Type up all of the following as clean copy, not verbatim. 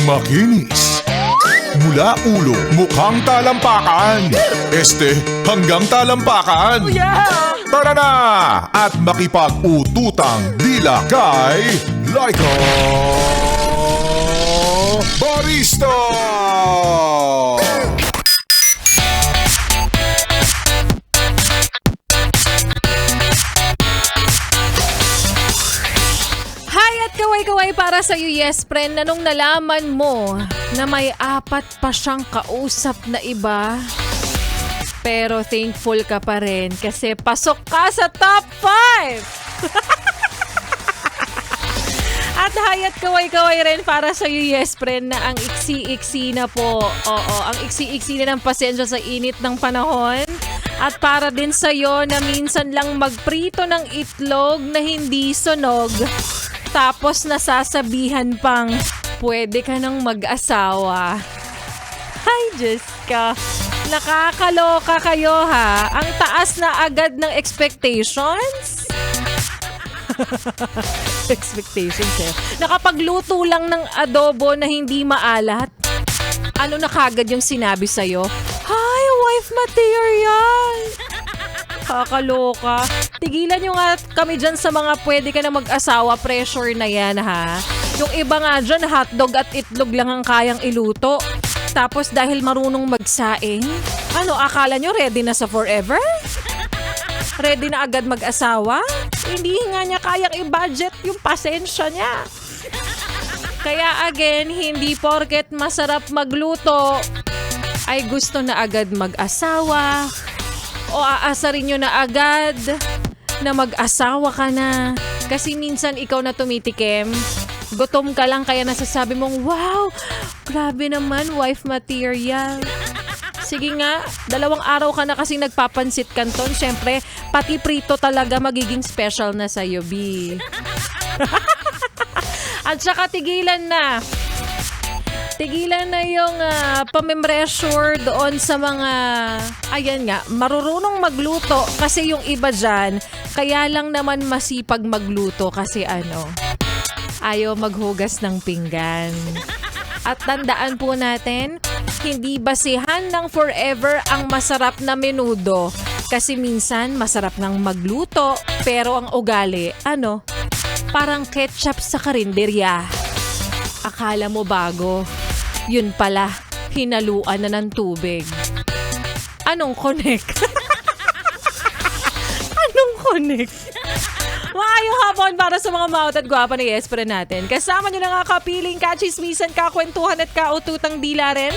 makinis. Mula ulo, mukhang talampakan. Hanggang talampakan. Tara na! At makipag-ututang dila kay Laika Barista! Kaway-kaway para sa iyo, yes friend, na nung nalaman mo na may 4 pa siyang kausap na iba, pero thankful ka pa rin kasi pasok ka sa top 5! At hayat kaway-kaway rin para sa iyo, yes friend, na ang iksi-iksi na po. Oo, ang iksi-iksi na ng pasensya sa init ng panahon. At para din sa iyo na minsan lang magprito ng itlog na hindi sunog. Tapos nasasabihan pang, pwede ka nang mag-asawa. Ay, Diyos ka. Nakakaloka kayo ha. Ang taas na agad ng expectations. Expectations eh. Nakapagluto lang ng adobo na hindi maalat. Ano na kagad yung sinabi sa'yo? Hi, wife material! Kakaloka. Tigilan nyo nga kami dyan sa mga pwede ka na mag-asawa. Pressure na yan ha. Yung iba nga dyan, hotdog at itlog lang ang kayang iluto. Tapos dahil marunong magsaing, ano akala nyo ready na sa forever? Ready na agad mag-asawa? Hindi nga niya kayang i-budget yung pasensya niya. Kaya again, hindi porket masarap magluto ay gusto na agad mag-asawa. O aasarin nyo na agad na mag-asawa ka na. Kasi minsan ikaw na tumitikim. Gutom ka lang kaya nasasabi mong, wow, grabe naman, wife material. Sige nga, 2 araw ka na kasing nagpapansit kanton. Siyempre, pati prito talaga magiging special na sa'yo, B. At saka tigilan na. Tigilan na yung pamempressure doon sa mga, ayan nga, marurunong magluto. Kasi yung iba dyan, kaya lang naman masipag magluto kasi ayaw maghugas ng pinggan. At tandaan po natin, hindi basihan ng forever ang masarap na menudo. Kasi minsan masarap ng magluto, pero ang ugali, parang ketchup sa karinderya. Akala mo bago. Yun pala, hinaluan na ng tubig. Anong connect? Anong connect? Maayong hapon para sa mga maut at gwapa na yespre natin. Kasama nyo na nga kapiling, kachismisan, kakwentuhan at kaututang dila rin.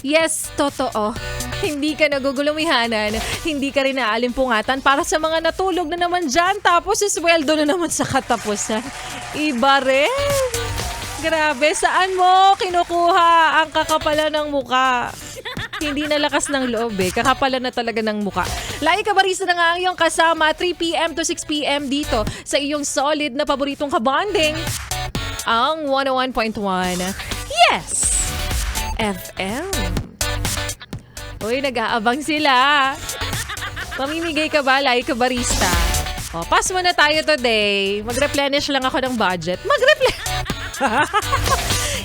Yes, totoo. Hindi ka nagugulumihanan, hindi ka rin naalimpungatan para sa mga natulog na naman dyan tapos isweldo na naman sa katapusan. Iba rin. Grabe, saan mo kinukuha ang kakapalan ng muka? Hindi na lakas ng loob kakapalan na talaga ng muka. Laika Barista na nga ang iyong kasama 3 p.m. to 6 p.m. dito sa iyong solid na paboritong kabanding. Ang 101.1 Yes! FM. Uy, nag-aabang sila. Mamimigay ka ba, Laika Barista? O, pass mo na tayo today. Mag-replenish lang ako ng budget.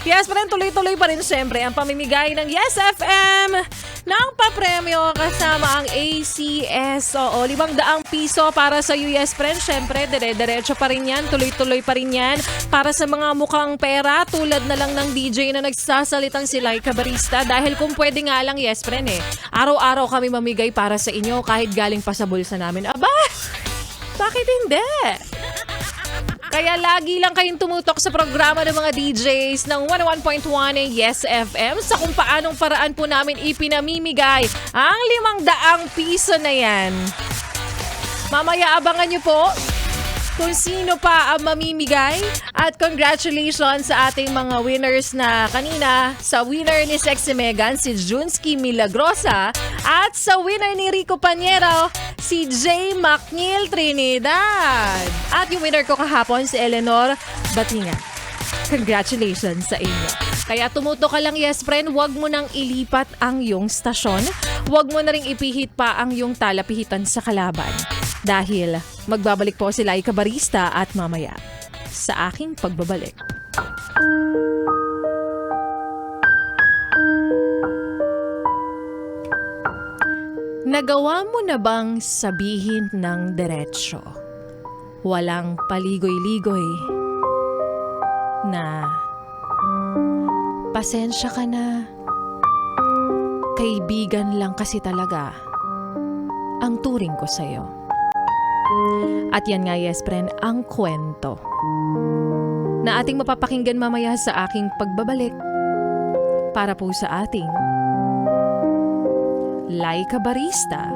Yes, pero tuloy-tuloy pa rin siyempre ang pamimigay ng Yes FM ng papremyo kasama ang ACS. Oo, 500 piso para sa US friend. Siyempre, dire-diretso pa rin yan. Tuloy-tuloy pa rin yan. Para sa mga mukhang pera, tulad na lang ng DJ na nagsasalitang si Laika Barista. Dahil kung pwede nga lang, yes friend araw-araw kami mamigay para sa inyo kahit galing pa sa bulsa namin. Aba, bakit hindi? Kaya lagi lang kayong tumutok sa programa ng mga DJs ng 101.1 Yes FM sa kung paanong paraan po namin ipinamimigay ang 500 piso na yan. Mamaya abangan nyo po kung sino pa ang mamimigay at congratulations sa ating mga winners na kanina. Sa winner ni Sexy Megan, si Junsky Milagrosa, at sa winner ni Rico Paniero, si J. McNeil Trinidad. At yung winner ko kahapon, si Eleanor Batinga. Congratulations sa inyo. Kaya tumuto ka lang, yes friend, huwag mo nang ilipat ang iyong stasyon. Huwag mo na ring ipihit pa ang iyong talapihitan sa kalaban. Dahil magbabalik po si Laika Barista at mamaya sa aking pagbabalik. Nagawa mo na bang sabihin ng diretsyo? Walang paligoy-ligoy na pasensya ka na. Kaibigan lang kasi talaga ang turing ko sa'yo. At yan nga, yes friend, ang kwento na ating mapapakinggan mamaya sa aking pagbabalik para po sa ating Laika Barista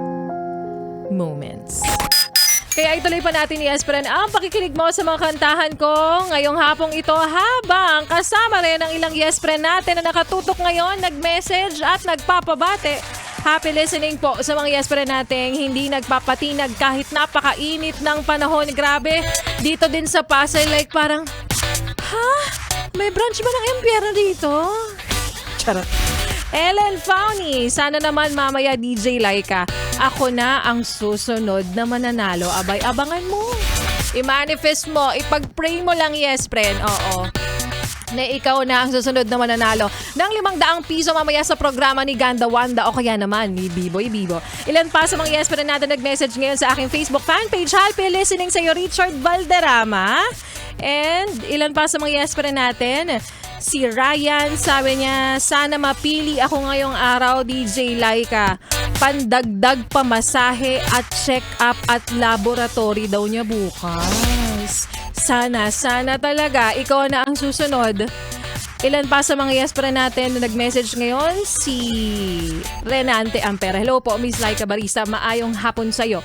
Moments. Kaya ituloy pa natin, yes friend, ang pakikinig mo sa mga kantahan ko ngayong hapong ito habang kasama rin ang ilang yes friend natin na nakatutok ngayon, nag-message at nagpapabate. Happy listening po sa mga yes friend natin hindi nagpapatinag kahit napakainit ng panahon. Grabe, dito din sa Pasay, like parang, ha? May branch ba ng impyerno dito? Charot. Ellen Fauni, sana naman mamaya DJ Laika, ako na ang susunod na mananalo. Abay, abangan mo. I-manifest mo, ipag-pray mo lang, yes friend. Oo. Na ikaw na ang susunod na mananalo ng 500 piso mamaya sa programa ni Ganda Wanda o kaya naman ni Biboy Bibo. Ilan pa sa mga yes friend natin nag-message ngayon sa aking Facebook fanpage. Happy listening sa'yo, Richard Valderrama. And ilan pa sa mga yes friend natin? Si Ryan, sabi niya, sana mapili ako ngayong araw, DJ Laika. Pandagdag pamasahe at check-up at laboratory daw niya bukas. Sana talaga, ikaw na ang susunod. Ilan pa sa mga yes pa natin na nag-message ngayon? Si Renante Ampera. Hello po, Miss Laika Barista. Maayong hapon sa'yo.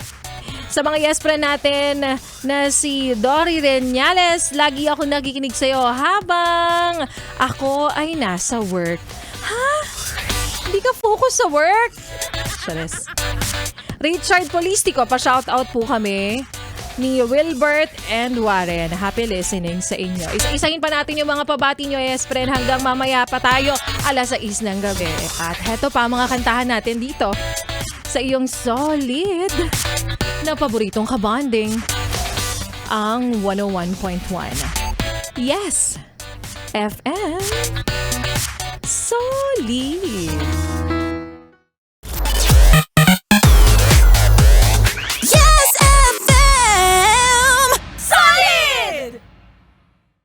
Sa mga yes friend natin na si Dory Reñales, lagi ako nakikinig sa'yo habang ako ay nasa work. Ha? Hindi ka focus sa work? Charis. Richard Polistico, pa-shoutout po kami ni Wilbert and Warren. Happy listening sa inyo. Isa-isahin pa natin yung mga pabati nyo, yes friend, hanggang mamaya pa tayo, 6:00 ng gabi. At heto pa mga kantahan natin dito sa iyong solid na paboritong kabanding, ang 101.1 Yes FM Solid.